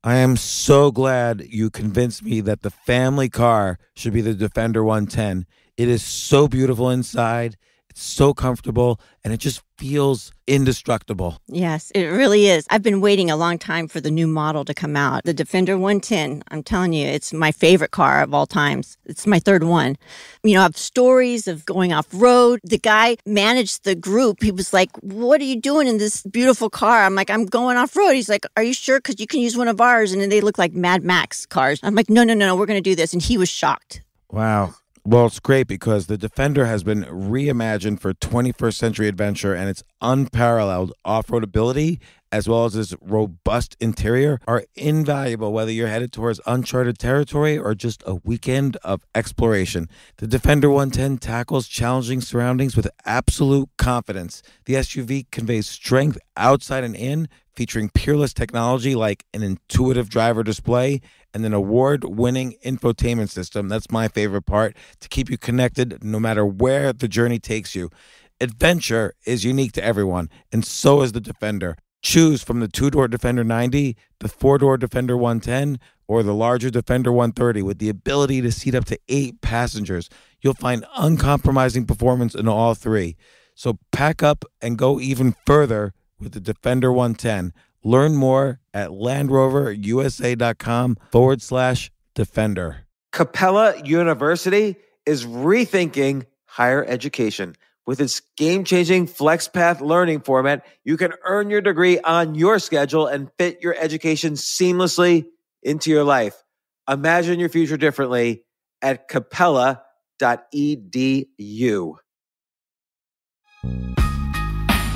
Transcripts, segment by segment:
I am so glad you convinced me that the family car should be the Defender 110. It is so beautiful inside. It's so comfortable and it just feels indestructible. Yes, it really is. I've been waiting a long time for the new model to come out. The Defender 110, I'm telling you, it's my favorite car of all times. It's my third one. You know, I have stories of going off road. The guy managed the group. He was like, "What are you doing in this beautiful car?" I'm like, "I'm going off road." He's like, "Are you sure? Because you can use one of ours." And then they look like Mad Max cars. I'm like, no, we're going to do this. And he was shocked. Wow. Well, it's great because the Defender has been reimagined for 21st century adventure, and its unparalleled off-road ability as well as its robust interior are invaluable whether you're headed towards uncharted territory or just a weekend of exploration. The Defender 110 tackles challenging surroundings with absolute confidence. The SUV conveys strength outside and in, featuring peerless technology like an intuitive driver display and an award-winning infotainment system. That's my favorite part, to keep you connected no matter where the journey takes you. Adventure is unique to everyone, and so is the Defender. Choose from the two-door Defender 90, the four-door Defender 110, or the larger Defender 130 with the ability to seat up to 8 passengers. You'll find uncompromising performance in all three. So pack up and go even further with the Defender 110. Learn more at LandRoverUSA.com/Defender. Capella University is rethinking higher education. With its game-changing FlexPath learning format, you can earn your degree on your schedule and fit your education seamlessly into your life. Imagine your future differently at capella.edu.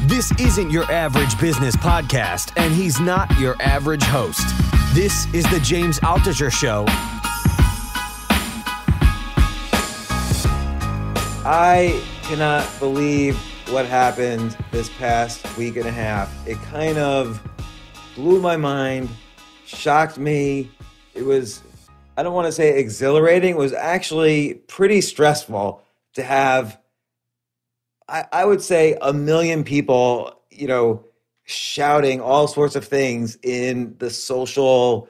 This isn't your average business podcast, and he's not your average host. This is the James Altucher Show. I cannot believe what happened this past week and a half. It kind of blew my mind, shocked me. It was, I don't want to say exhilarating, it was actually pretty stressful to have, I would say, 1 million people, shouting all sorts of things in the social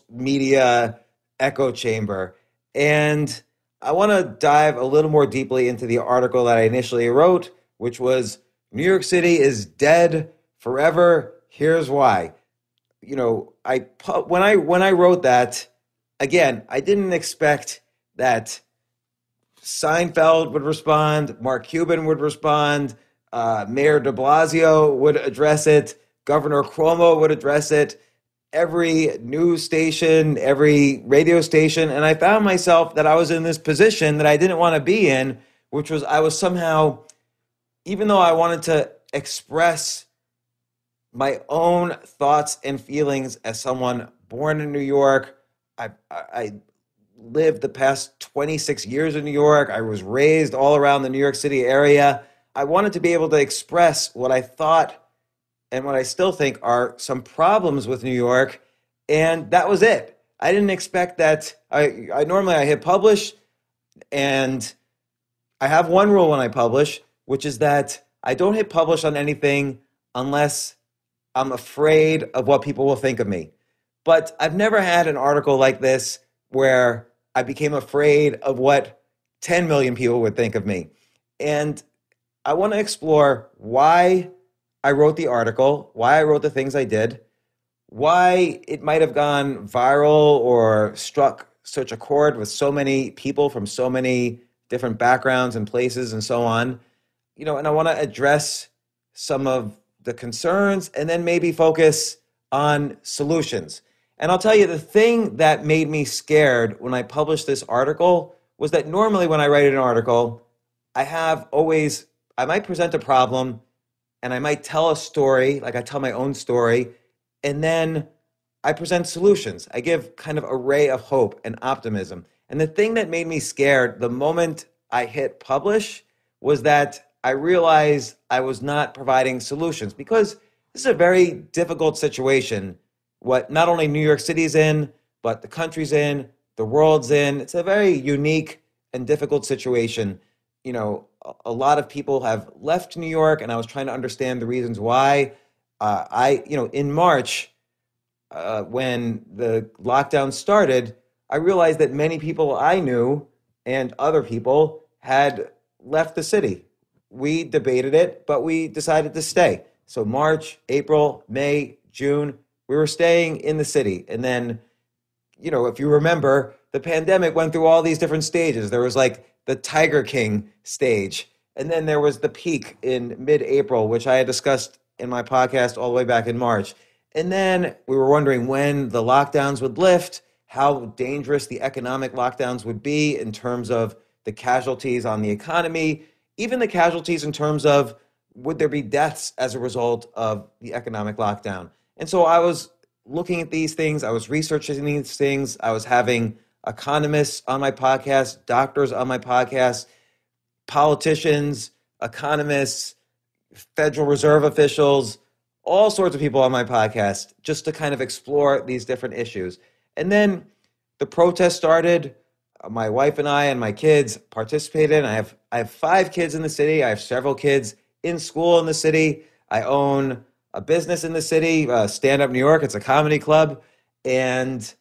media echo chamber. And I want to dive a little more deeply into the article that I initially wrote, which was New York City is dead forever. Here's why. When I wrote that, again, I didn't expect that Seinfeld would respond, Mark Cuban would respond, Mayor DeBlasio would address it, Governor Cuomo would address it, every news station, every radio station, and I found myself that I was in this position that I didn't want to be in, which was I was somehow, even though I wanted to express my own thoughts and feelings as someone born in New York, I lived the past 26 years in New York, I was raised all around the New York City area, I wanted to be able to express what I thought and what I still think are some problems with New York, and that was it. I didn't expect that. I normally hit publish, and I have one rule when I publish, which is that I don't hit publish on anything unless I'm afraid of what people will think of me. But I've never had an article like this where I became afraid of what 10 million people would think of me. And I want to explore why I wrote the article, why I wrote the things I did, why it might have gone viral or struck such a chord with so many people from so many different backgrounds and places and so on. And I want to address some of the concerns and then maybe focus on solutions. And I'll tell you, the thing that made me scared when I published this article was that normally when I write an article, I might present a problem and I might tell a story, like I tell my own story, and then I present solutions. I give kind of a ray of hope and optimism. And the thing that made me scared the moment I hit publish was that I realized I was not providing solutions, because this is a very difficult situation, what not only New York City's in, but the country's in, the world's in. It's a very unique and difficult situation. A lot of people have left New York, and I was trying to understand the reasons why. In March, when the lockdown started, I realized that many people I knew and other people had left the city. We debated it, but we decided to stay. So March, April, May, June, we were staying in the city. And then, if you remember, the pandemic went through all these different stages. There was like the Tiger King stage, and then there was the peak in mid-April, which I had discussed in my podcast all the way back in March. And then we were wondering when the lockdowns would lift, how dangerous the economic lockdowns would be in terms of the casualties on the economy, even the casualties in terms of would there be deaths as a result of the economic lockdown. And so I was looking at these things, I was researching these things, I was having economists on my podcast, doctors on my podcast, politicians, economists, Federal Reserve officials, all sorts of people on my podcast just to kind of explore these different issues. And then the protest started. My wife and I and my kids participated. I have 5 kids in the city. I have several kids in school in the city. I own a business in the city, Stand Up New York. It's a comedy club. And,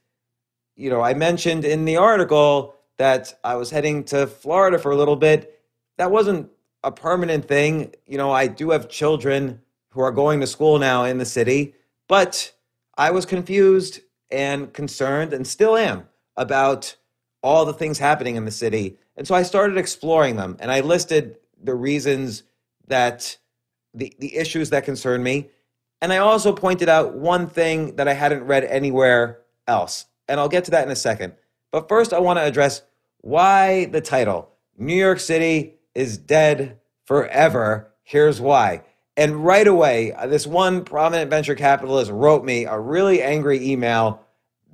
I mentioned in the article that I was heading to Florida for a little bit. That wasn't a permanent thing. I do have children who are going to school now in the city, but I was confused and concerned and still am about all the things happening in the city. And so I started exploring them, and I listed the reasons that the issues that concern me. And I also pointed out one thing that I hadn't read anywhere else. And I'll get to that in a second. But first, I want to address why the title, New York City is dead forever. Here's why. And right away, this one prominent venture capitalist wrote me a really angry email.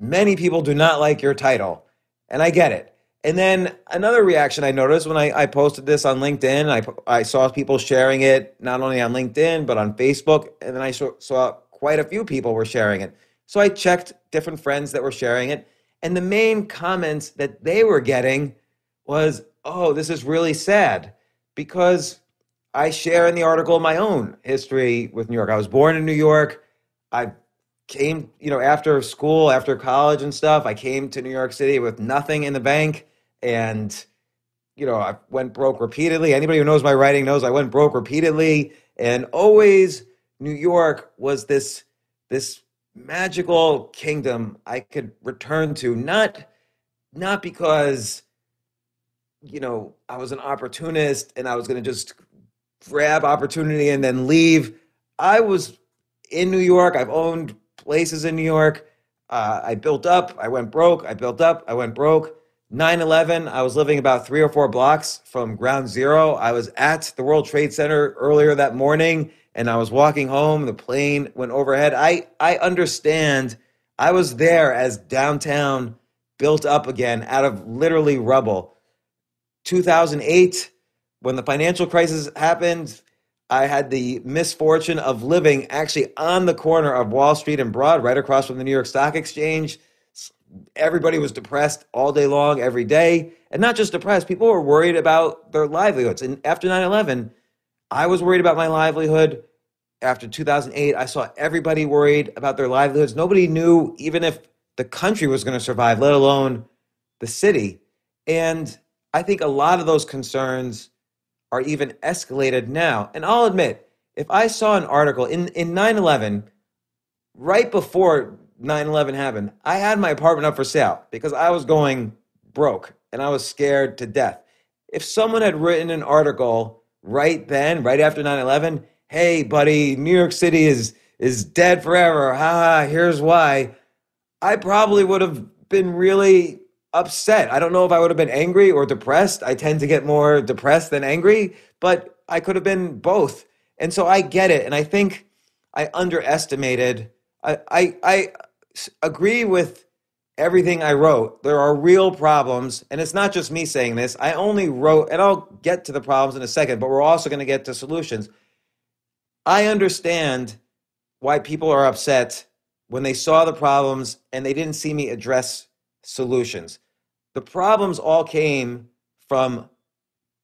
Many people do not like your title. And I get it. And then another reaction I noticed when I posted this on LinkedIn, I saw people sharing it not only on LinkedIn, but on Facebook. And then I saw quite a few people were sharing it. So I checked different friends that were sharing it. And the main comments that they were getting was, oh, this is really sad, because I share in the article my own history with New York. I was born in New York. I came, after school, after college and stuff, I came to New York City with nothing in the bank. And, I went broke repeatedly. Anybody who knows my writing knows I went broke repeatedly. And always New York was this magical kingdom I could return to, not because, I was an opportunist and I was going to just grab opportunity and then leave. I was in New York. I've owned places in New York. I built up. I went broke. I built up. I went broke. 9/11, I was living about 3 or 4 blocks from ground zero. I was at the World Trade Center earlier that morning, and I was walking home. The plane went overhead. I understand. I was there as downtown built up again out of literally rubble. 2008, when the financial crisis happened, I had the misfortune of living actually on the corner of Wall Street and Broad, right across from the New York Stock Exchange. Everybody was depressed all day long, every day. And not just depressed, people were worried about their livelihoods. And after 9/11, I was worried about my livelihood. After 2008, I saw everybody worried about their livelihoods. Nobody knew even if the country was going to survive, let alone the city. And I think a lot of those concerns are even escalated now. And I'll admit, if I saw an article in 9/11, right before 9/11 happened, I had my apartment up for sale because I was going broke and I was scared to death. If someone had written an article right then, right after 9/11, hey, buddy, New York City is dead forever. Ha, here's why. I probably would have been really upset. I don't know if I would have been angry or depressed. I tend to get more depressed than angry, but I could have been both. And so I get it. And I think I underestimated. I agree with everything I wrote. There are real problems. And it's not just me saying this. I only wrote, and I'll get to the problems in a second, but we're also going to get to solutions. I understand why people are upset when they saw the problems and they didn't see me address solutions. The problems all came from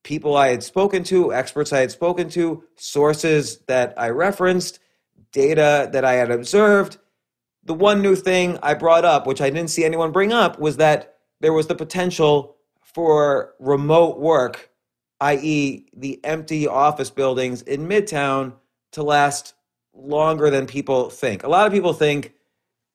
people I had spoken to, experts I had spoken to, sources that I referenced, data that I had observed. The one new thing I brought up, which I didn't see anyone bring up, was that there was the potential for remote work, i.e., the empty office buildings in Midtown, to last longer than people think. A lot of people think,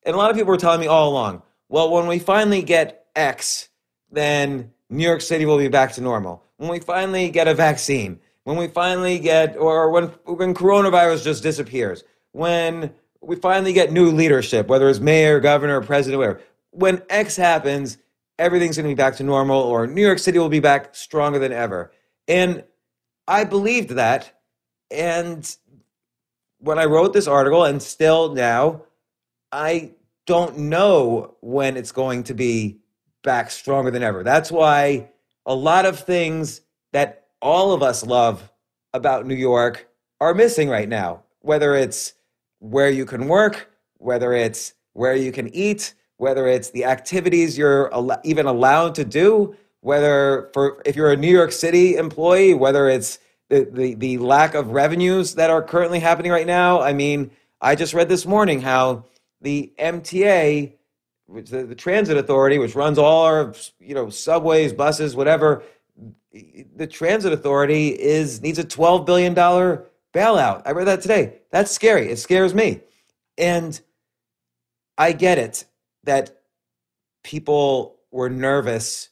and a lot of people were telling me all along, well, when we finally get X, then New York City will be back to normal. When we finally get a vaccine, when we finally get, or when coronavirus just disappears, when we finally get new leadership, whether it's mayor, governor, president, whatever, when X happens, everything's going to be back to normal, or New York City will be back stronger than ever. And I believed that. And when I wrote this article, and still now, I don't know when it's going to be back stronger than ever. That's why a lot of things that all of us love about New York are missing right now, whether it's where you can work, whether it's where you can eat, whether it's the activities you're even allowed to do, if you're a New York City employee, whether it's the lack of revenues that are currently happening right now. I mean, I just read this morning how the MTA, the transit authority, which runs all our subways, buses, whatever, the transit authority needs a $12 billion bailout. I read that today. That's scary. It scares me. And I get it that people were nervous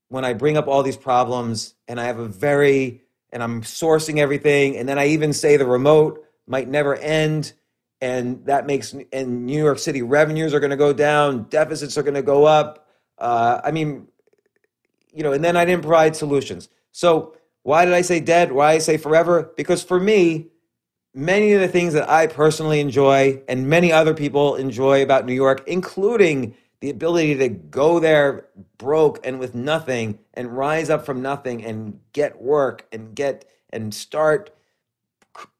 when I bring up all these problems, and I'm sourcing everything, and then I even say the remote might never end, and New York City revenues are going to go down, deficits are going to go up. And then I didn't provide solutions. So why did I say dead? Why did I say forever? Because for me, many of the things that I personally enjoy and many other people enjoy about New York, including the ability to go there broke and with nothing and rise up from nothing and get work and start,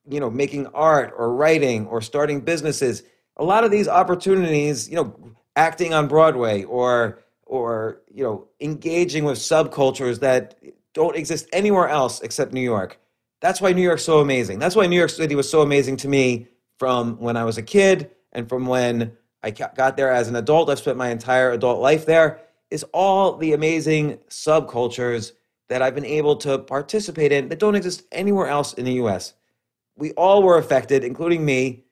making art or writing or starting businesses. A lot of these opportunities, acting on Broadway or engaging with subcultures that don't exist anywhere else except New York. That's why New York's so amazing. That's why New York City was so amazing to me from when I was a kid and from when I got there as an adult. I've spent my entire adult life there. Is all the amazing subcultures that I've been able to participate in that don't exist anywhere else in the U.S. We all were affected, including me,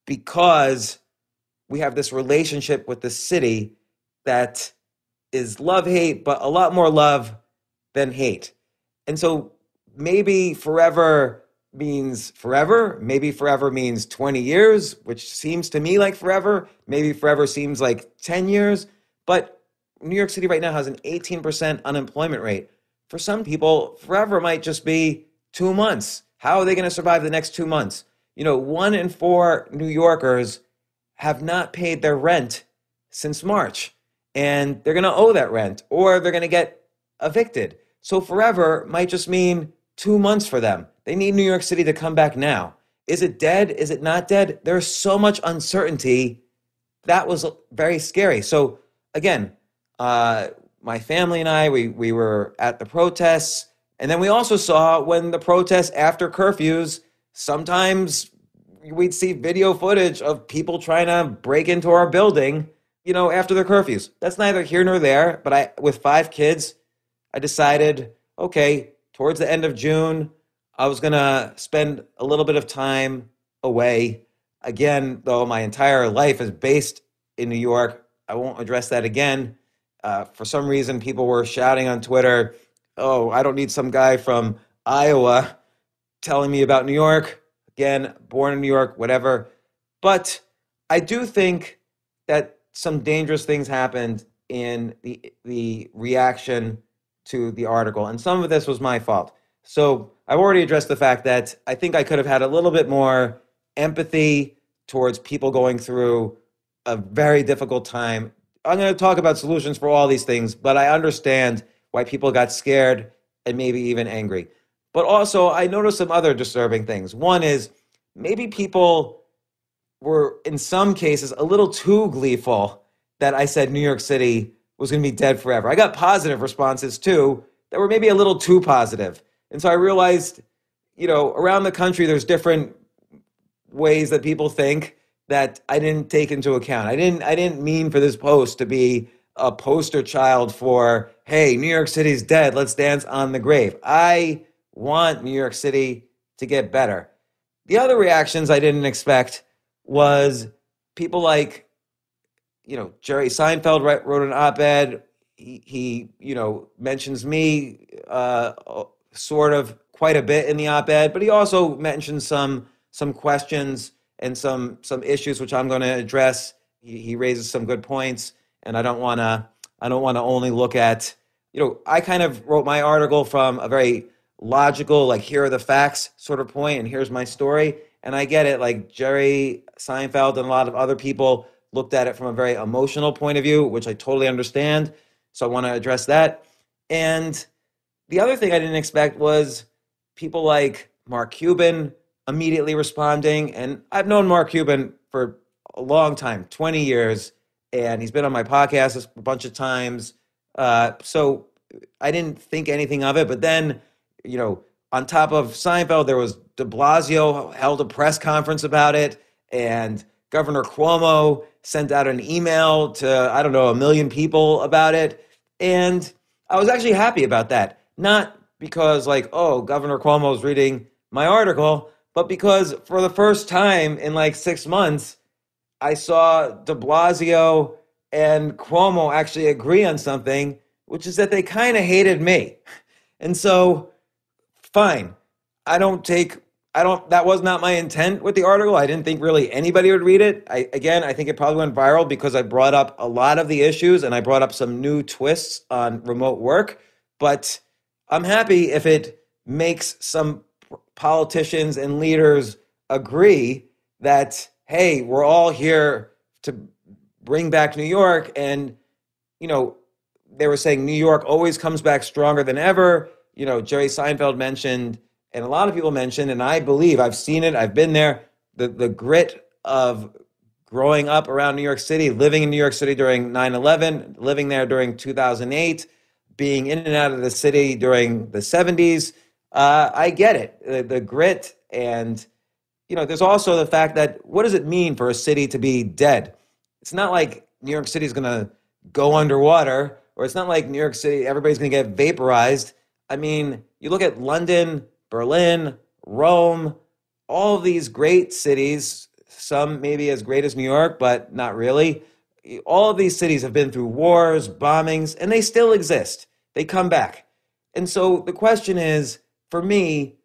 because we have this relationship with the city that is love-hate, but a lot more love than hate. And so maybe forever means forever. Maybe forever means 20 years, which seems to me like forever. Maybe forever seems like 10 years. But New York City right now has an 18% unemployment rate. For some people, forever might just be 2 months. How are they going to survive the next 2 months? 1 in 4 New Yorkers have not paid their rent since March. And they're going to owe that rent, or they're going to get evicted. So forever might just mean 2 months for them. They need New York City to come back now. Is it dead? Is it not dead? There's so much uncertainty. That was very scary. So again, my family and I, we were at the protests. And then we also saw when the protests after curfews, sometimes we'd see video footage of people trying to break into our building, after the curfews. That's neither here nor there. But with 5 kids, I decided, okay, towards the end of June, I was going to spend a little bit of time away. Again, though my entire life is based in New York, I won't address that again. For some reason, people were shouting on Twitter, oh, I don't need some guy from Iowa telling me about New York. Again, born in New York, whatever. But I do think that some dangerous things happened in the reaction to the article. And some of this was my fault. So I've already addressed the fact that I think I could have had a little bit more empathy towards people going through a very difficult time. I'm going to talk about solutions for all these things, but I understand why people got scared and maybe even angry. But also, I noticed some other disturbing things. One is maybe people were, in some cases, a little too gleeful that I said New York City was going to be dead forever. I got positive responses, too, that were maybe a little too positive. And so I realized, around the country, there's different ways that people think that I didn't take into account. I didn't mean for this post to be a poster child for, hey, New York City's dead, let's dance on the grave. I want New York City to get better. The other reactions I didn't expect was people like, Jerry Seinfeld wrote an op-ed. He mentions me sort of quite a bit in the op-ed, but he also mentions some questions and some issues which I'm going to address. He raises some good points, and I don't want to only look at, I kind of wrote my article from a very logical, like, here are the facts sort of point, and here's my story. And I get it, like Jerry Seinfeld and a lot of other people looked at it from a very emotional point of view, which I totally understand. So I want to address that. And the other thing I didn't expect was people like Mark Cuban immediately responding. And I've known Mark Cuban for a long time, 20 years, and he's been on my podcast a bunch of times. So I didn't think anything of it. But then, on top of Seinfeld, there was DeBlasio held a press conference about it, and Governor Cuomo sent out an email to, I don't know, 1 million people about it. And I was actually happy about that. Not because, like, oh, Governor Cuomo's reading my article, but because for the first time in like 6 months, I saw de Blasio and Cuomo actually agree on something, which is that they kind of hated me. And so, fine. That was not my intent with the article. I didn't think really anybody would read it. I think it probably went viral because I brought up a lot of the issues and I brought up some new twists on remote work. But I'm happy if it makes some politicians and leaders agree that, hey, we're all here to bring back New York. And, they were saying New York always comes back stronger than ever. Jerry Seinfeld mentioned, and a lot of people mentioned, and I believe, I've seen it, I've been there, the grit of growing up around New York City, living in New York City during 9/11, living there during 2008, being in and out of the city during the 70s. I get it, the grit. And, there's also the fact that what does it mean for a city to be dead? It's not like New York City is going to go underwater, or it's not like New York City, everybody's going to get vaporized. I mean, you look at London, Berlin, Rome, all of these great cities, some maybe as great as New York, but not really. All of these cities have been through wars, bombings, and they still exist. They come back. And so the question is, for me,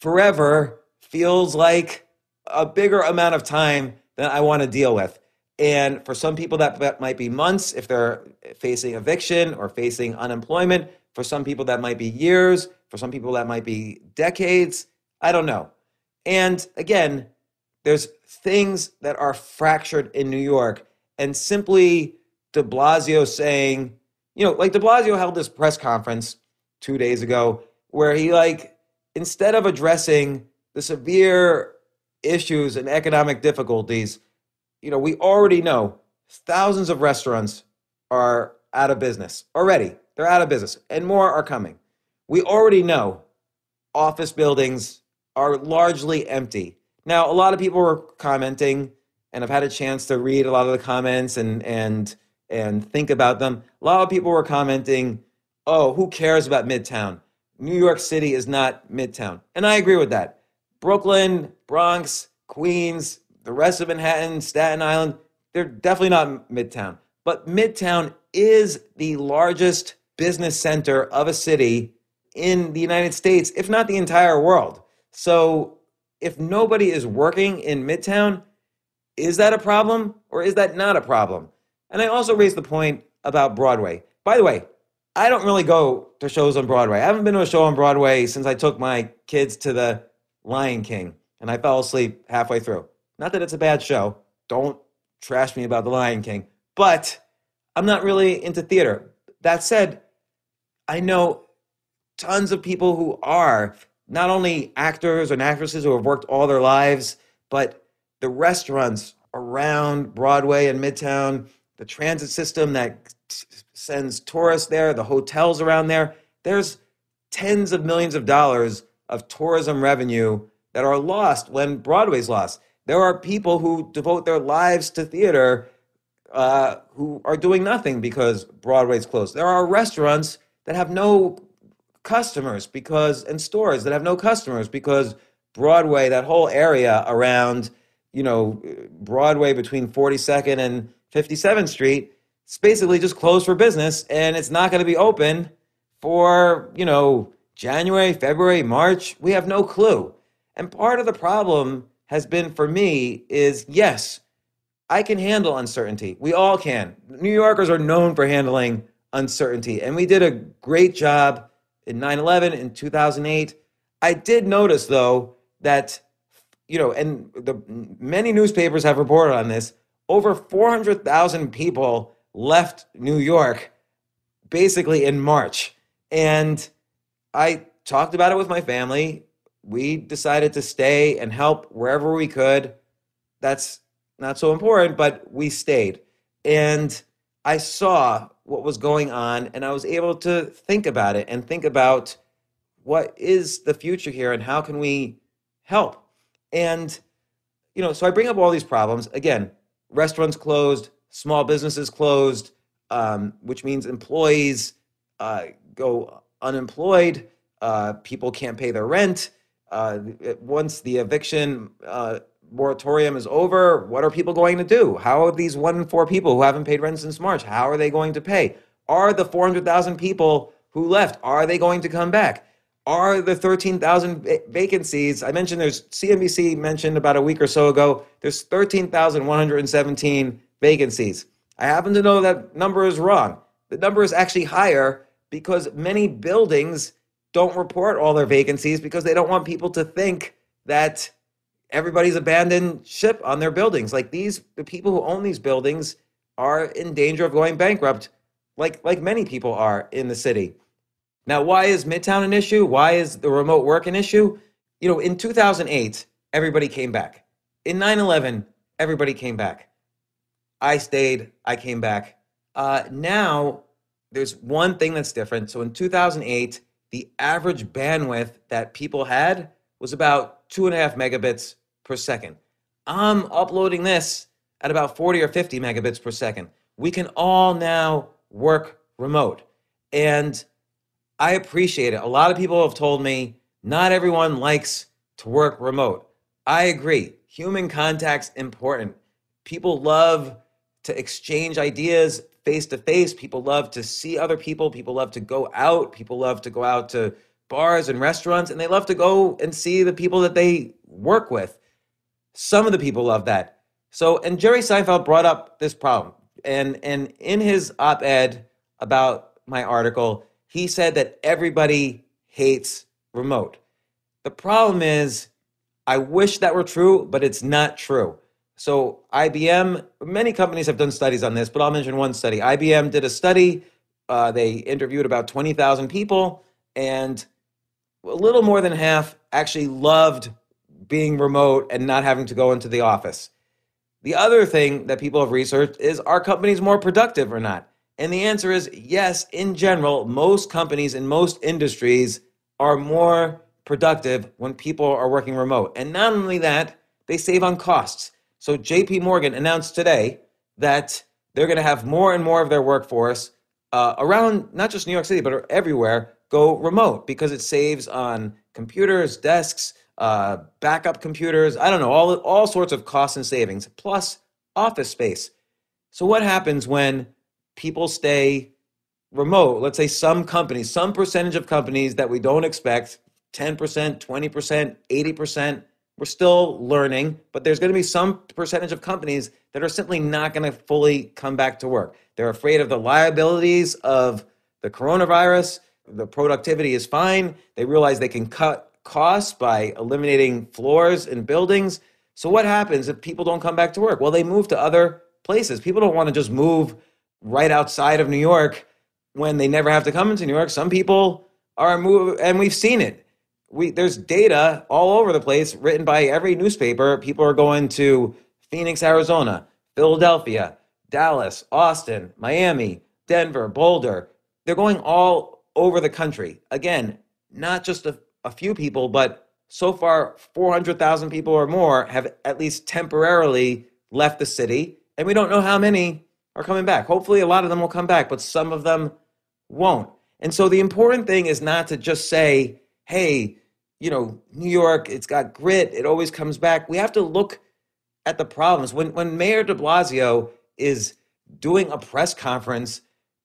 forever feels like a bigger amount of time than I want to deal with. And for some people, that might be months if they're facing eviction or facing unemployment. For some people, that might be years. For some people, that might be decades. I don't know. And again, there's things that are fractured in New York. And simply de Blasio saying, like de Blasio held this press conference 2 days ago where he, instead of addressing the severe issues and economic difficulties, we already know thousands of restaurants are out of business already. They're out of business, and more are coming. We already know office buildings are largely empty. Now, a lot of people were commenting, and I've had a chance to read a lot of the comments and think about them. A lot of people were commenting, oh, who cares about Midtown? New York City is not Midtown. And I agree with that. Brooklyn, Bronx, Queens, the rest of Manhattan, Staten Island, they're definitely not Midtown. But Midtown is the largest business center of a city in the United States, if not the entire world. So if nobody is working in Midtown, is that a problem or is that not a problem? And I also raised the point about Broadway. By the way, I don't really go to shows on Broadway. I haven't been to a show on Broadway since I took my kids to the Lion King, and I fell asleep halfway through. Not that it's a bad show. Don't trash me about the Lion King. But I'm not really into theater. That said, I know tons of people who are not only actors and actresses who have worked all their lives, but the restaurants around Broadway and Midtown, the transit system that sends tourists there, the hotels around there. There's tens of millions of dollars of tourism revenue that are lost when Broadway's lost. There are people who devote their lives to theater who are doing nothing because Broadway's closed. There are restaurants that have no customers and stores that have no customers because Broadway, that whole area around, Broadway between 42nd and 57th Street, it's basically just closed for business, and it's not going to be open for, January, February, March. We have no clue. And part of the problem has been for me is, yes, I can handle uncertainty. We all can. New Yorkers are known for handling uncertainty, and we did a great job in 9/11, in 2008. I did notice, though, that, and many newspapers have reported on this, over 400,000 people left New York basically in March. And I talked about it with my family. We decided to stay and help wherever we could. That's not so important, but we stayed. And I saw what was going on, and I was able to think about it and think about what is the future here and how can we help. And, so I bring up all these problems. Again, restaurants closed, small businesses closed, which means employees go unemployed. People can't pay their rent. Once the eviction moratorium is over, what are people going to do? How are these 1 in 4 people who haven't paid rent since March, how are they going to pay? Are the 400,000 people who left, are they going to come back? Are the 13,000 vacancies, I mentioned CNBC mentioned about a week or so ago, there's 13,117 vacancies. I happen to know that number is wrong. The number is actually higher because many buildings don't report all their vacancies because they don't want people to think that everybody's abandoned ship on their buildings. Like the people who own these buildings are in danger of going bankrupt, like many people are in the city. Now, why is Midtown an issue? Why is the remote work an issue? In 2008, everybody came back. In 9/11, everybody came back. I stayed, I came back. Now, there's one thing that's different. So in 2008, the average bandwidth that people had was about 2.5 megabits per second. I'm uploading this at about 40 or 50 megabits per second. We can all now work remote. And I appreciate it. A lot of people have told me not everyone likes to work remote. I agree. Human contact's important. People love to exchange ideas face to face. People love to see other people. People love to go out. People love to go out to bars and restaurants, and they love to go and see the people that they work with. Some of the people love that. So, and Jerry Seinfeld brought up this problem. And in his op-ed about my article, he said that everybody hates remote. The problem is, I wish that were true, but it's not true. So IBM, many companies have done studies on this, but I'll mention one study. IBM did a study. They interviewed about 20,000 people, and a little more than half actually loved being remote and not having to go into the office. The other thing that people have researched is, are companies more productive or not? And the answer is yes, in general, most companies in most industries are more productive when people are working remote. And not only that, they save on costs. So JP Morgan announced today that they're going to have more and more of their workforce around not just New York City, but everywhere, go remote because it saves on computers, desks, backup computers, I don't know, all sorts of costs and savings, plus office space. So what happens when people stay remote? Let's say some companies, some percentage of companies that we don't expect, 10%, 20%, 80%, we're still learning, but there's going to be some percentage of companies that are simply not going to fully come back to work. They're afraid of the liabilities of the coronavirus. The productivity is fine. They realize they can cut costs by eliminating floors in buildings. So what happens if people don't come back to work? Well, they move to other places. People don't want to just move right outside of New York when they never have to come into New York. Some people are moving, and we've seen it. There's data all over the place written by every newspaper. People are going to Phoenix, Arizona, Philadelphia, Dallas, Austin, Miami, Denver, Boulder. They're going all over the country. Again, not just a few people, but So far, 400,000 people or more have at least temporarily left the city, and we don't know how many are coming back. Hopefully, a lot of them will come back, but some of them won't. And so the important thing is not to just say, hey, New York, it's got grit, it always comes back. We have to look at the problems. When Mayor DeBlasio is doing a press conference,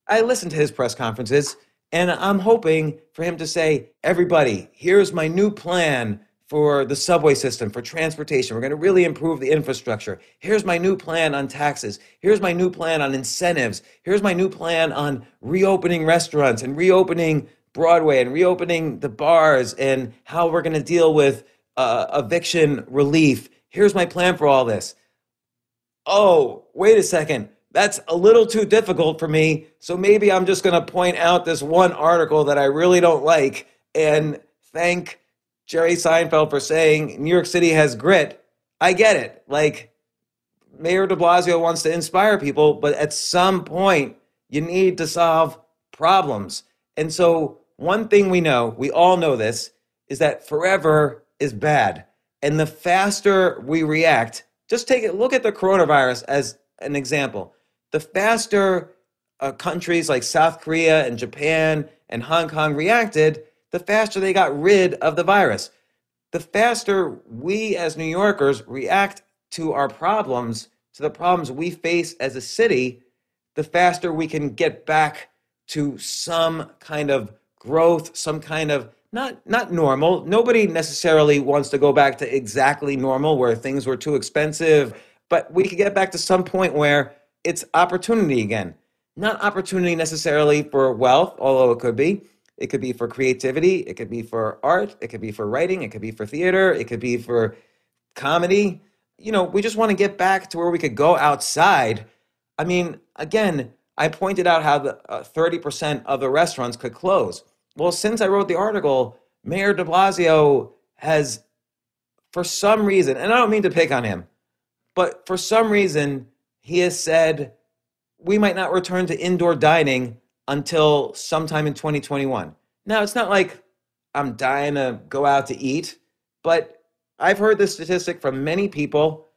I listen to his press conferences, and I'm hoping for him to say, everybody, here's my new plan for the subway system, for transportation. We're going to really improve the infrastructure. Here's my new plan on taxes. Here's my new plan on incentives. Here's my new plan on reopening restaurants and reopening Broadway and reopening the bars and how we're going to deal with eviction relief. Here's my plan for all this. Oh, wait a second. That's a little too difficult for me. So maybe I'm just going to point out this one article that I really don't like and thank Jerry Seinfeld for saying New York City has grit. I get it. Like, Mayor DeBlasio wants to inspire people, but at some point you need to solve problems. And so one thing we know, we all know this, is that forever is bad. And the faster we react, just look at the coronavirus as an example. The faster countries like South Korea and Japan and Hong Kong reacted, the faster they got rid of the virus. The faster we as New Yorkers react to our problems, to the problems we face as a city, the faster we can get back to some kind of growth, some kind of, not normal. Nobody necessarily wants to go back to exactly normal where things were too expensive, but we could get back to some point where it's opportunity again. Not opportunity necessarily for wealth, although it could be. It could be for creativity. It could be for art. It could be for writing. It could be for theater. It could be for comedy. We just want to get back to where we could go outside. I mean, again, I pointed out how the 30% of the restaurants could close. Well, since I wrote the article, Mayor DeBlasio has, for some reason, and I don't mean to pick on him, but for some reason, he has said we might not return to indoor dining until sometime in 2021. Now, it's not like I'm dying to go out to eat, but I've heard this statistic from many people.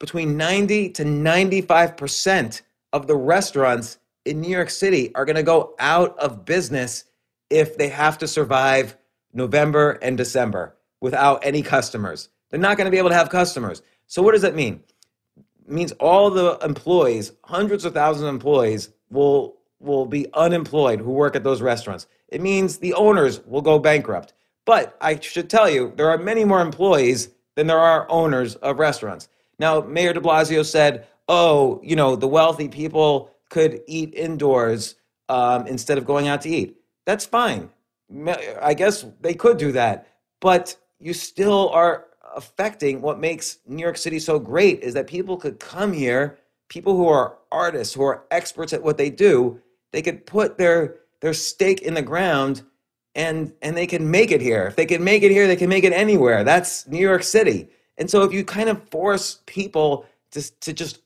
Between 90 to 95% of the restaurants in New York City are going to go out of business if they have to survive November and December without any customers. They're not going to be able to have customers. So what does that mean? It means all the employees, hundreds of thousands of employees, will be unemployed who work at those restaurants. It means the owners will go bankrupt. But I should tell you, there are many more employees than there are owners of restaurants. Now, Mayor DeBlasio said, the wealthy people could eat indoors instead of going out to eat. That's fine. I guess they could do that. But you still are affecting what makes New York City so great is that people could come here, people who are artists, who are experts at what they do, they could put their stake in the ground and they can make it here. If they can make it here, they can make it anywhere. That's New York City. And so if you kind of force people to just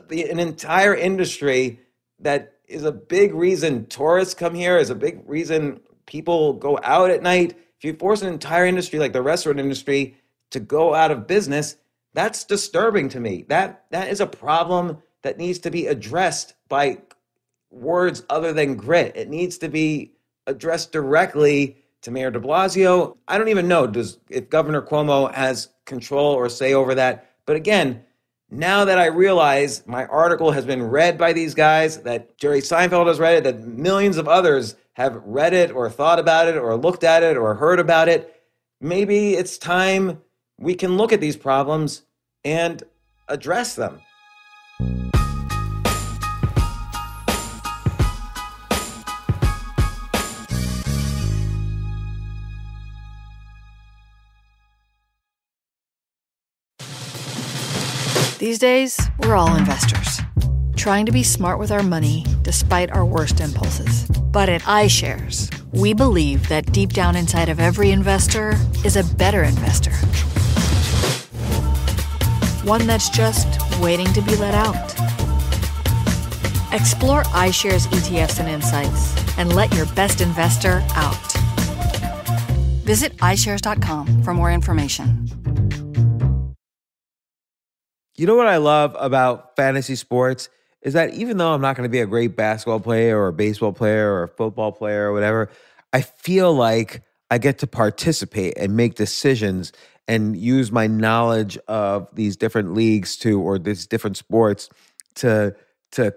an entire industry that is a big reason tourists come here, is a big reason people go out at night. If you force an entire industry like the restaurant industry to go out of business, that's disturbing to me. That is a problem that needs to be addressed by words other than grit. It needs to be addressed directly to Mayor DeBlasio. I don't even know if Governor Cuomo has control or say over that. But again, now that I realize my article has been read by these guys, that Jerry Seinfeld has read it, that millions of others have read it or thought about it or looked at it or heard about it, maybe it's time we can look at these problems and address them. These days, we're all investors, trying to be smart with our money despite our worst impulses. But at iShares, we believe that deep down inside of every investor is a better investor. One that's just waiting to be let out. Explore iShares ETFs and insights and let your best investor out. Visit iShares.com for more information. You know what I love about fantasy sports is that even though I'm not going to be a great basketball player or a baseball player or a football player or whatever, I feel like I get to participate and make decisions and use my knowledge of these different leagues or these different sports to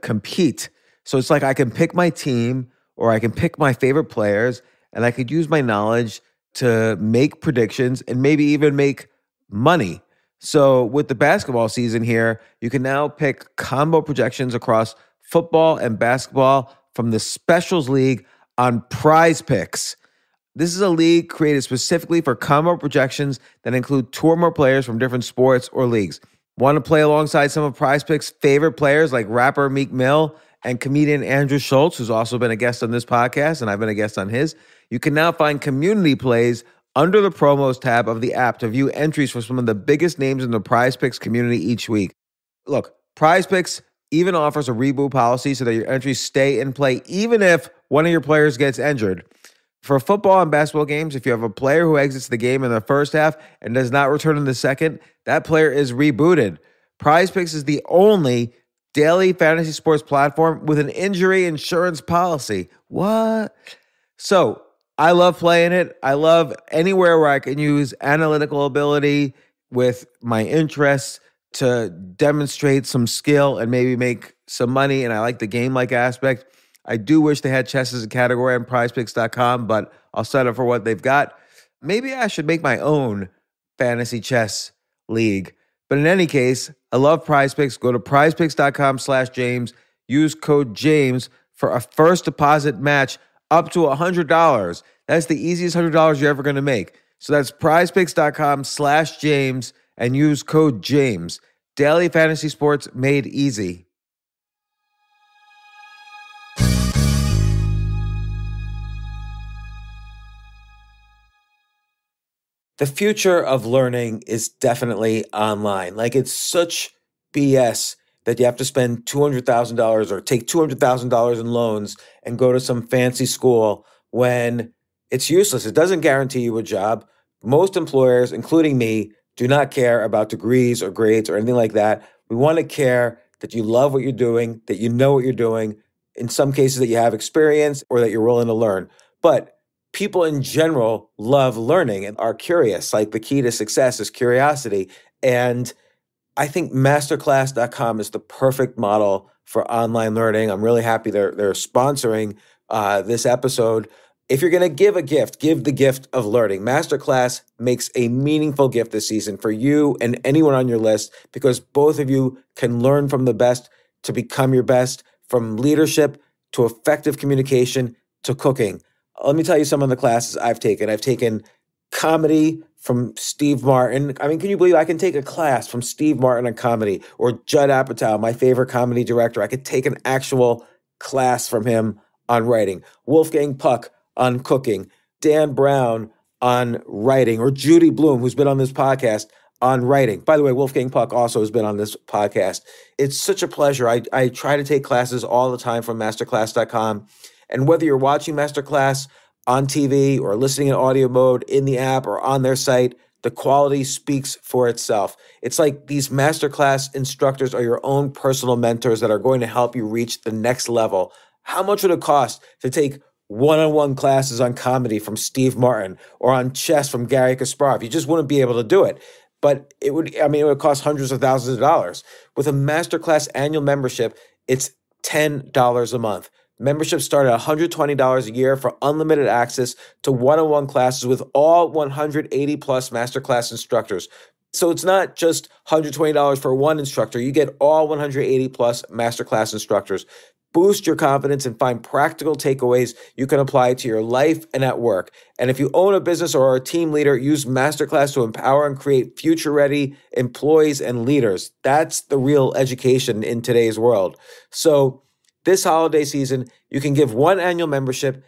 compete. So it's like I can pick my team or I can pick my favorite players and I could use my knowledge to make predictions and maybe even make money. So with the basketball season here, you can now pick combo projections across football and basketball from the Specials League on Prize Picks. This is a league created specifically for combo projections that include two or more players from different sports or leagues. Want to play alongside some of Prize Picks' favorite players like rapper Meek Mill and comedian Andrew Schultz, who's also been a guest on this podcast, and I've been a guest on his? You can now find community plays under the promos tab of the app to view entries for some of the biggest names in the Prize Picks community each week. Look, Prize Picks even offers a reboot policy so that your entries stay in play even if one of your players gets injured. For football and basketball games, if you have a player who exits the game in the first half and does not return in the second, that player is rebooted. Prize Picks is the only daily fantasy sports platform with an injury insurance policy. What? So, I love playing it. I love anywhere where I can use analytical ability with my interests to demonstrate some skill and maybe make some money. And I like the game-like aspect. I do wish they had chess as a category on prizepicks.com, but I'll settle for what they've got. Maybe I should make my own fantasy chess league. But in any case, I love Prize Picks. Go to prizepicks.com/James. Use code James for a first deposit match up to $100. That's the easiest $100 you're ever going to make. So that's prizepicks.com/James and use code James. Daily fantasy sports made easy. The future of learning is definitely online. Like, it's such BS that you have to spend $200,000 or take $200,000 in loans and go to some fancy school when it's useless. It doesn't guarantee you a job. Most employers, including me, do not care about degrees or grades or anything like that. We want to care that you love what you're doing, that you know what you're doing, in some cases that you have experience or that you're willing to learn. But people in general love learning and are curious. Like, the key to success is curiosity. And I think masterclass.com is the perfect model for online learning. I'm really happy they're sponsoring this episode. If you're going to give a gift, give the gift of learning. Masterclass makes a meaningful gift this season for you and anyone on your list, because both of you can learn from the best to become your best, from leadership to effective communication to cooking. Let me tell you some of the classes I've taken. I've taken comedy from Steve Martin. I mean, can you believe I can take a class from Steve Martin on comedy, or Judd Apatow, my favorite comedy director? I could take an actual class from him on writing. Wolfgang Puck on cooking. Dan Brown on writing, or Judy Bloom, who's been on this podcast, on writing. By the way, Wolfgang Puck also has been on this podcast. It's such a pleasure. I try to take classes all the time from masterclass.com. And whether you're watching Masterclass on TV or listening in audio mode in the app or on their site, the quality speaks for itself. It's like these Masterclass instructors are your own personal mentors that are going to help you reach the next level. How much would it cost to take one-on-one classes on comedy from Steve Martin or on chess from Gary Kasparov? You just wouldn't be able to do it. But it would cost hundreds of thousands of dollars. With a Masterclass annual membership, it's $10 a month. Memberships start at $120 a year for unlimited access to one-on-one classes with all 180 plus Masterclass instructors. So it's not just $120 for one instructor. You get all 180 plus Masterclass instructors. Boost your confidence and find practical takeaways you can apply to your life and at work. And if you own a business or are a team leader, use Masterclass to empower and create future-ready employees and leaders. That's the real education in today's world. So this holiday season, you can give one annual membership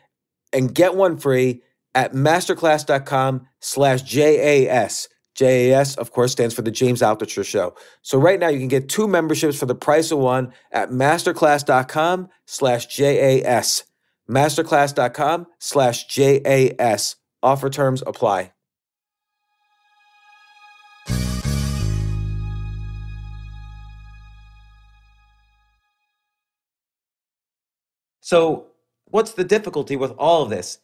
and get one free at masterclass.com/JAS. JAS, of course, stands for the James Altucher Show. So right now you can get two memberships for the price of one at masterclass.com/JAS. Masterclass.com/JAS. Offer terms apply. So what's the difficulty with all of this?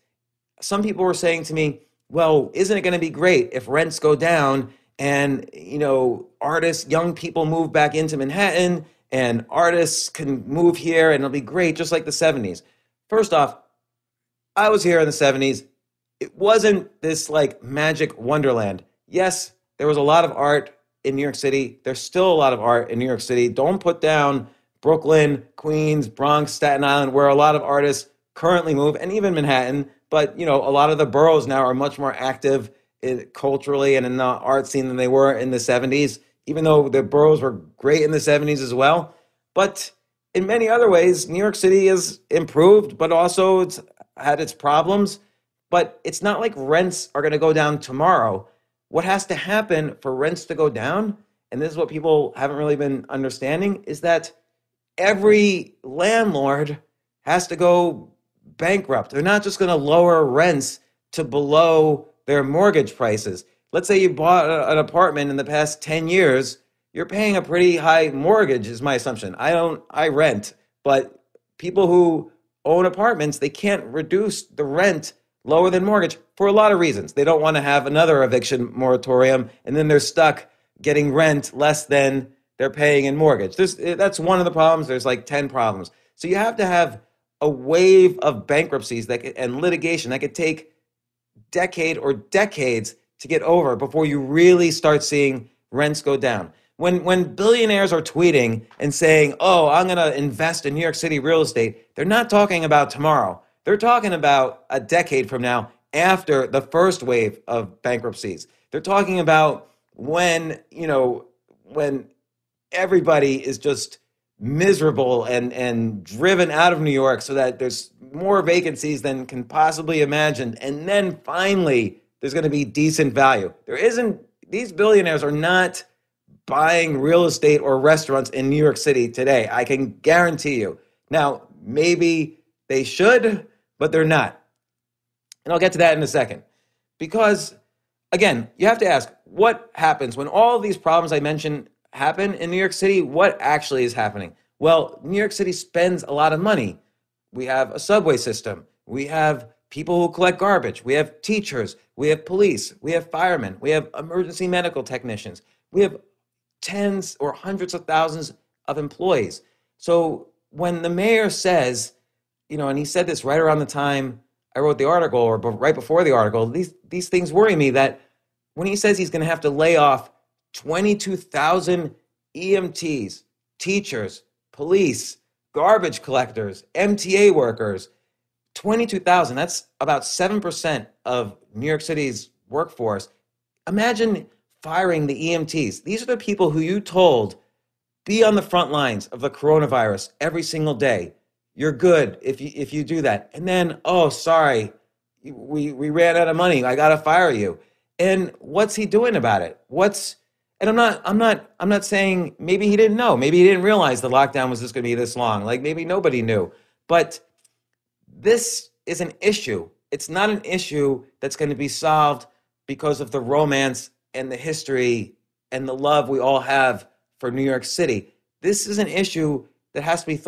Some people were saying to me, well, isn't it going to be great if rents go down and, artists, young people move back into Manhattan and artists can move here and it'll be great, just like the 70s. First off, I was here in the 70s. It wasn't this like magic wonderland. Yes, there was a lot of art in New York City. There's still a lot of art in New York City. Don't put down Brooklyn, Queens, Bronx, Staten Island, where a lot of artists currently move, and even Manhattan. But, a lot of the boroughs now are much more active culturally and in the art scene than they were in the 70s, even though the boroughs were great in the 70s as well. But in many other ways, New York City has improved, but also it's had its problems. But it's not like rents are going to go down tomorrow. What has to happen for rents to go down, and this is what people haven't really been understanding, is that every landlord has to go bankrupt. They're not just going to lower rents to below their mortgage prices. Let's say you bought an apartment in the past 10 years, you're paying a pretty high mortgage is my assumption. I rent, but people who own apartments, they can't reduce the rent lower than mortgage for a lot of reasons. They don't want to have another eviction moratorium and then they're stuck getting rent less than they're paying in mortgage. That's one of the problems. There's like 10 problems. So you have to have a wave of bankruptcies and litigation that could take decade or decades to get over before you really start seeing rents go down. When billionaires are tweeting and saying, oh, I'm going to invest in New York City real estate, they're not talking about tomorrow. They're talking about a decade from now after the first wave of bankruptcies. They're talking about when everybody is just miserable and driven out of New York so that there's more vacancies than can possibly imagine. And then finally, there's going to be decent value. These billionaires are not buying real estate or restaurants in New York City today. I can guarantee you. Now, maybe they should, but they're not. And I'll get to that in a second. Because, again, you have to ask, what happens when all these problems I mentioned happen in New York City? What actually is happening? Well, New York City spends a lot of money. We have a subway system. We have people who collect garbage. We have teachers. We have police. We have firemen. We have emergency medical technicians. We have tens or hundreds of thousands of employees. So when the mayor says, and he said this right around the time I wrote the article or right before the article, these things worry me, that when he says he's going to have to lay off 22,000 EMTs, teachers, police, garbage collectors, MTA workers, 22,000, that's about 7% of New York City's workforce. Imagine firing the EMTs. These are the people who you told be on the front lines of the coronavirus every single day. You're good if you do that. And then, oh, sorry, we ran out of money. I got to fire you. And what's he doing about it? And I'm not saying maybe he didn't know. Maybe he didn't realize the lockdown was just going to be this long. Like maybe nobody knew. But this is an issue. It's not an issue that's going to be solved because of the romance and the history and the love we all have for New York City. This is an issue that has to be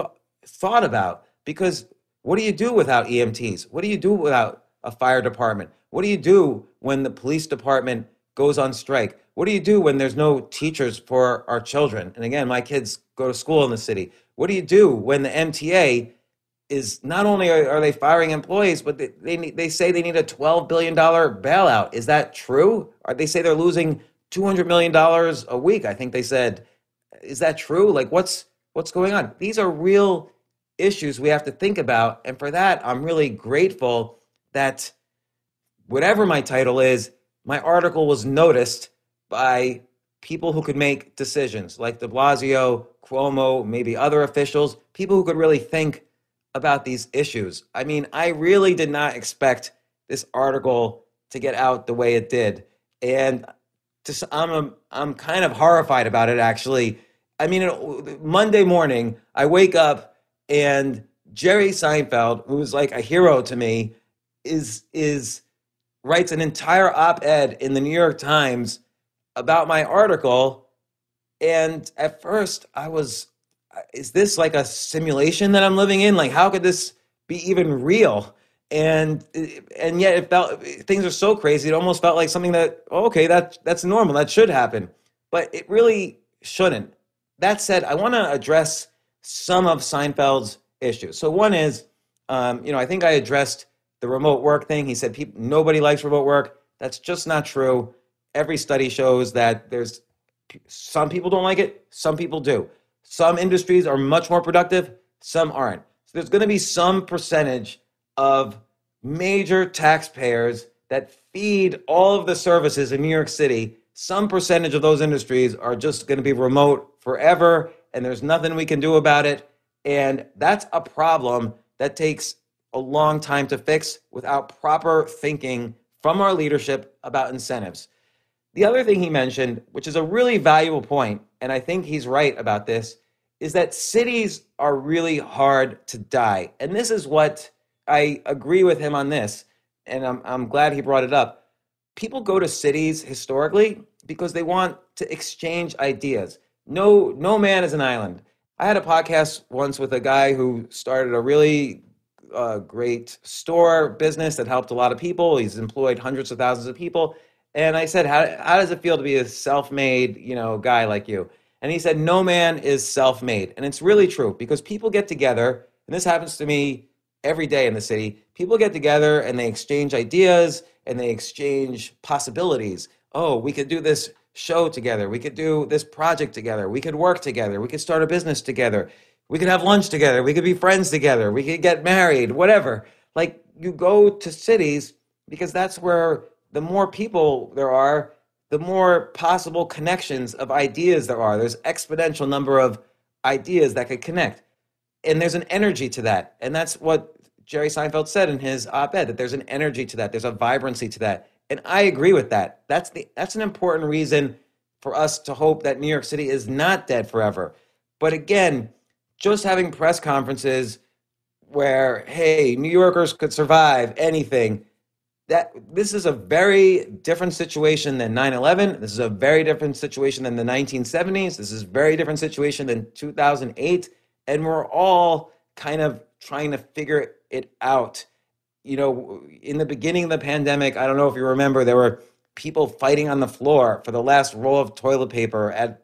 thought about, because what do you do without EMTs? What do you do without a fire department? What do you do when the police department goes on strike? What do you do when there's no teachers for our children? And again, my kids go to school in the city. What do you do when the MTA is not only are they firing employees, but they say they need a $12 billion bailout. Is that true? Or they say they're losing $200 million a week, I think they said. Is that true? Like what's going on? These are real issues we have to think about. And for that, I'm really grateful that whatever my title is, my article was noticed by people who could make decisions, like DeBlasio, Cuomo, maybe other officials, people who could really think about these issues. I mean, I really did not expect this article to get out the way it did. And I'm kind of horrified about it, actually. I mean, Monday morning, I wake up and Jerry Seinfeld, who was like a hero to me, is writes an entire op-ed in the New York Times about my article. And at first I was, is this like a simulation that I'm living in? Like, how could this be even real? And yet it felt, things are so crazy. It almost felt like something that, okay, that's normal. That should happen. But it really shouldn't. That said, I want to address some of Seinfeld's issues. So one is, I think I addressed the remote work thing. He said nobody likes remote work. That's just not true. Every study shows that there's some people don't like it, some people do. Some industries are much more productive, some aren't. So there's going to be some percentage of major taxpayers that feed all of the services in New York City. Some percentage of those industries are just going to be remote forever, and there's nothing we can do about it. And that's a problem that takes a long time to fix without proper thinking from our leadership about incentives. The other thing he mentioned, which is a really valuable point, and I think he's right about this, is that cities are really hard to die. And this is what I agree with him on this, and I'm glad he brought it up. People go to cities historically because they want to exchange ideas. No man is an island. I had a podcast once with a guy who started a really great store business that helped a lot of people. He's employed hundreds of thousands of people. And I said, how does it feel to be a self-made, guy like you? And he said, no man is self-made. And it's really true because people get together, and this happens to me every day in the city. People get together and they exchange ideas and they exchange possibilities. Oh, we could do this show together. We could do this project together. We could work together. We could start a business together. We could have lunch together. We could be friends together. We could get married, whatever. Like, you go to cities because that's where the more people there are, the more possible connections of ideas there are. There's exponential number of ideas that could connect. And there's an energy to that. And that's what Jerry Seinfeld said in his op-ed, that there's an energy to that. There's a vibrancy to that. And I agree with that. That's an important reason for us to hope that New York City is not dead forever. But again, just having press conferences where, hey, New Yorkers could survive anything, this is a very different situation than 9/11. This is a very different situation than the 1970s. This is a very different situation than 2008. And we're all kind of trying to figure it out. In the beginning of the pandemic, I don't know if you remember, there were people fighting on the floor for the last roll of toilet paper at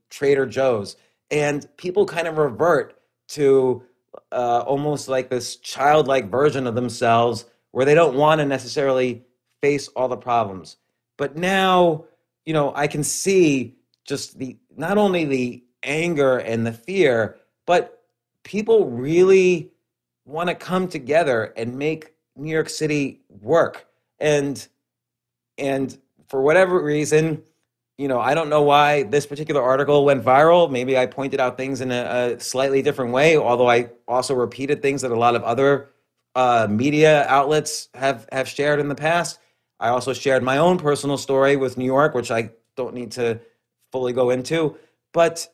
Trader Joe's. And people kind of revert to almost like this childlike version of themselves where they don't want to necessarily face all the problems. But now, I can see just not only the anger and the fear, but people really want to come together and make New York City work. And for whatever reason, I don't know why this particular article went viral. Maybe I pointed out things in a slightly different way, although I also repeated things that a lot of other media outlets have shared in the past. I also shared my own personal story with New York, which I don't need to fully go into. But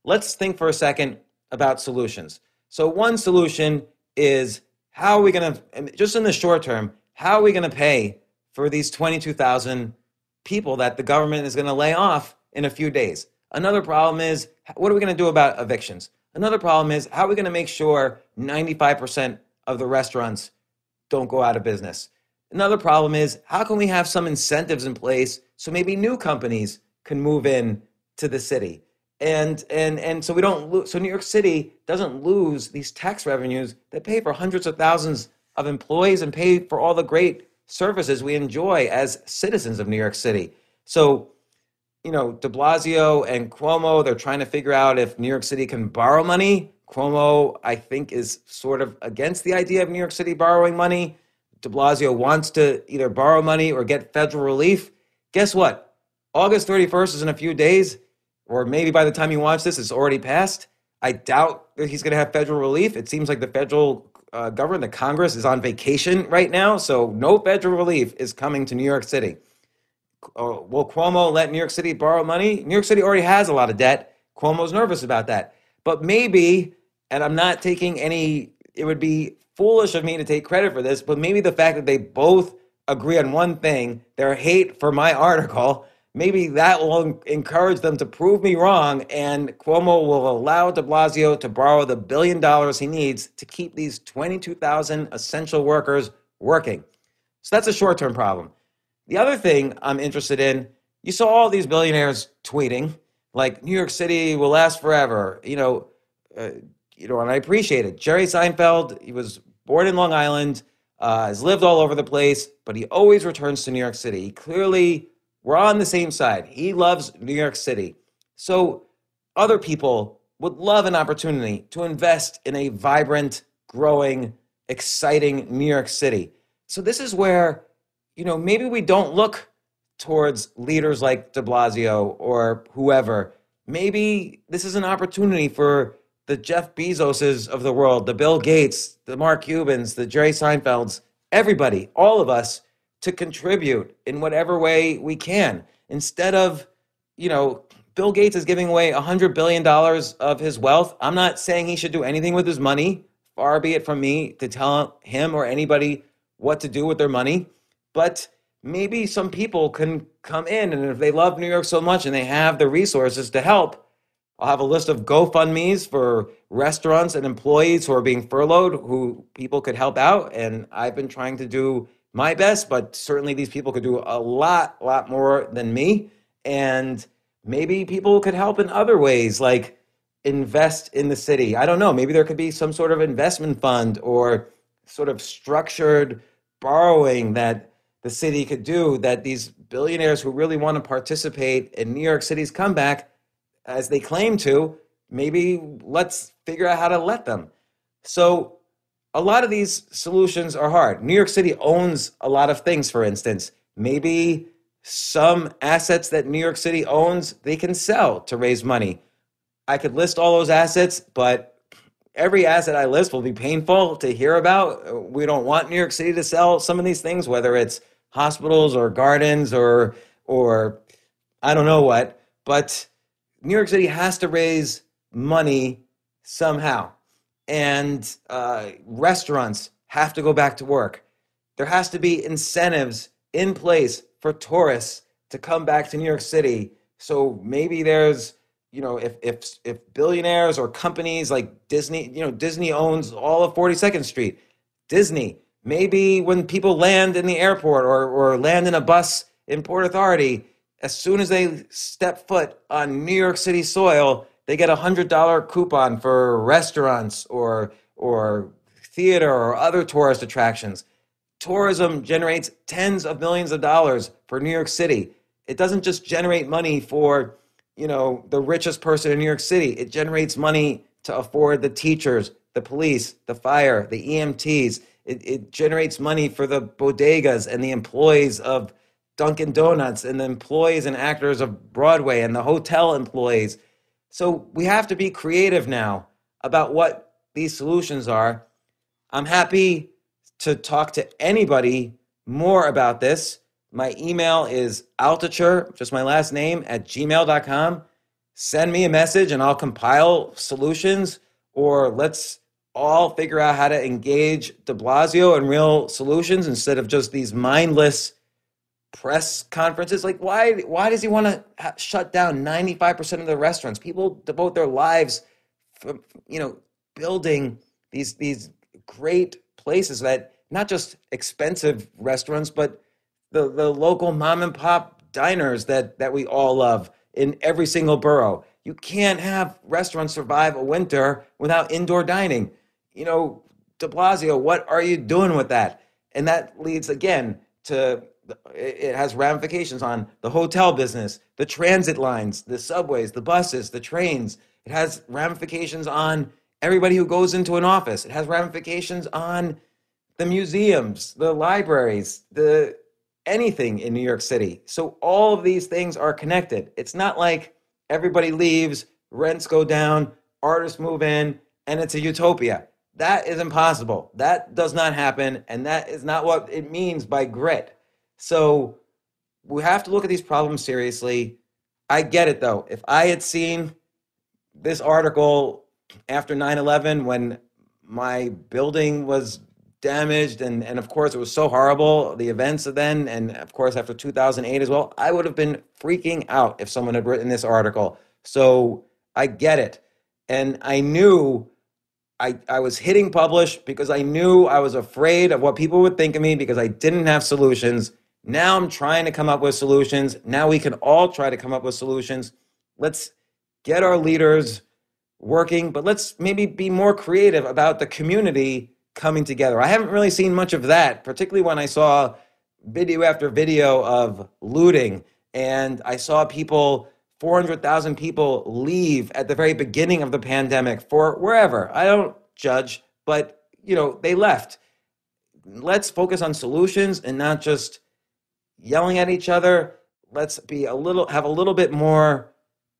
let's think for a second about solutions. So one solution is, how are we going to, just in the short term, how are we going to pay for these 22,000 people that the government is going to lay off in a few days? Another problem is, what are we going to do about evictions? Another problem is, how are we going to make sure 95% of the restaurants don't go out of business? Another problem is, how can we have some incentives in place so maybe new companies can move in to the city? And so we don't so New York City doesn't lose these tax revenues that pay for hundreds of thousands of employees and pay for all the great services we enjoy as citizens of New York City. So, DeBlasio and Cuomo, they're trying to figure out if New York City can borrow money. Cuomo, I think, is sort of against the idea of New York City borrowing money. DeBlasio wants to either borrow money or get federal relief. Guess what? August 31st is in a few days, or maybe by the time you watch this, it's already passed. I doubt that he's going to have federal relief. It seems like the federal government, the Congress, is on vacation right now, so no federal relief is coming to New York City. Will Cuomo let New York City borrow money? New York City already has a lot of debt. Cuomo's nervous about that. But maybe, and I'm not taking any, it would be foolish of me to take credit for this, but maybe the fact that they both agree on one thing, their hate for my article, maybe that will encourage them to prove me wrong, and Cuomo will allow de Blasio to borrow the $1 billion he needs to keep these 22,000 essential workers working. So that's a short-term problem. The other thing I'm interested in, you saw all these billionaires tweeting, like New York City will last forever, and I appreciate it. Jerry Seinfeld, he was born in Long Island, has lived all over the place, but he always returns to New York City. He clearly, we're on the same side. He loves New York City. So other people would love an opportunity to invest in a vibrant, growing, exciting New York City. So this is where, maybe we don't look towards leaders like de Blasio or whoever. Maybe this is an opportunity for the Jeff Bezoses of the world, the Bill Gates, the Mark Cubans, the Jerry Seinfelds, everybody, all of us, to contribute in whatever way we can. Instead of, Bill Gates is giving away $100 billion of his wealth. I'm not saying he should do anything with his money. Far be it from me to tell him or anybody what to do with their money. But maybe some people can come in, and if they love New York so much and they have the resources to help, I'll have a list of GoFundMes for restaurants and employees who are being furloughed, who people could help out. And I've been trying to do my best, but certainly these people could do a lot more than me. And maybe people could help in other ways, like invest in the city. I don't know. Maybe there could be some sort of investment fund or sort of structured borrowing that the city could do, that these billionaires who really want to participate in New York City's comeback, as they claim to, maybe let's figure out how to let them. So a lot of these solutions are hard. New York City owns a lot of things, for instance. Maybe some assets that New York City owns, they can sell to raise money. I could list all those assets, but every asset I list will be painful to hear about. We don't want New York City to sell some of these things, whether it's hospitals or gardens or I don't know what, but New York City has to raise money somehow. And restaurants have to go back to work. There has to be incentives in place for tourists to come back to New York City. So maybe there's, if billionaires or companies like Disney, Disney owns all of 42nd Street. Disney, maybe when people land in the airport or land in a bus in Port Authority, as soon as they step foot on New York City soil, they get a $100 coupon for restaurants or theater or other tourist attractions. Tourism generates tens of millions of dollars for New York City. It doesn't just generate money for, the richest person in New York City. It generates money to afford the teachers, the police, the fire, the EMTs. It generates money for the bodegas and the employees of Dunkin' Donuts and the employees and actors of Broadway and the hotel employees. So we have to be creative now about what these solutions are. I'm happy to talk to anybody more about this. My email is Altucher, just my last name, @gmail.com. Send me a message and I'll compile solutions, or let's all figure out how to engage de Blasio in real solutions instead of just these mindless press conferences. Like, why does he want to shut down 95% of the restaurants? People devote their lives from, building these great places, that not just expensive restaurants, but the local mom and pop diners that we all love in every single borough. You can't have restaurants survive a winter without indoor dining. De Blasio, what are you doing with that? And that leads again to, it has ramifications on the hotel business, the transit lines, the subways, the buses, the trains. It has ramifications on everybody who goes into an office. It has ramifications on the museums, the libraries, anything in New York City. So all of these things are connected. It's not like everybody leaves, rents go down, artists move in, and it's a utopia. That is impossible. That does not happen, and that is not what it means by grit. So we have to look at these problems seriously. I get it, though. If I had seen this article after 9/11, when my building was damaged. And of course, it was so horrible, the events then. And of course, after 2008 as well, I would have been freaking out if someone had written this article. So I get it. And I knew I was hitting publish because I knew I was afraid of what people would think of me because I didn't have solutions. Now I'm trying to come up with solutions. Now we can all try to come up with solutions. Let's get our leaders working, but let's maybe be more creative about the community coming together. I haven't really seen much of that, particularly when I saw video after video of looting, and I saw 400,000 people leave at the very beginning of the pandemic for wherever. I don't judge, but they left. Let's focus on solutions and not just yelling at each other. Let's have a little bit more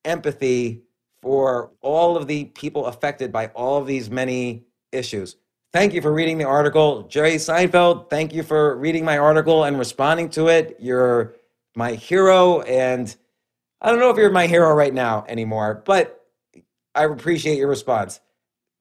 empathy for all of the people affected by all of these many issues. Thank you for reading the article. Jerry Seinfeld, thank you for reading my article and responding to it. You're my hero, and I don't know if you're my hero right now anymore, but I appreciate your response.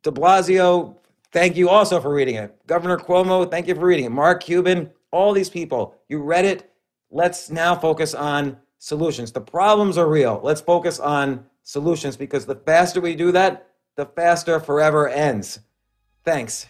DeBlasio, thank you also for reading it. Governor Cuomo, thank you for reading it. Mark Cuban, all these people, you read it. Let's now focus on solutions. The problems are real. Let's focus on solutions, because the faster we do that, the faster forever ends. Thanks.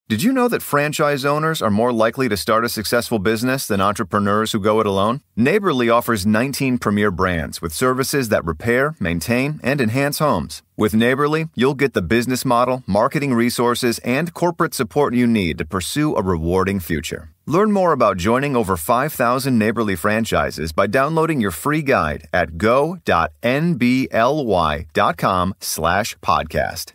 Did you know that franchise owners are more likely to start a successful business than entrepreneurs who go it alone? Neighborly offers 19 premier brands with services that repair, maintain, and enhance homes. With Neighborly, you'll get the business model, marketing resources, and corporate support you need to pursue a rewarding future. Learn more about joining over 5,000 Neighborly franchises by downloading your free guide at go.nbly.com/podcast.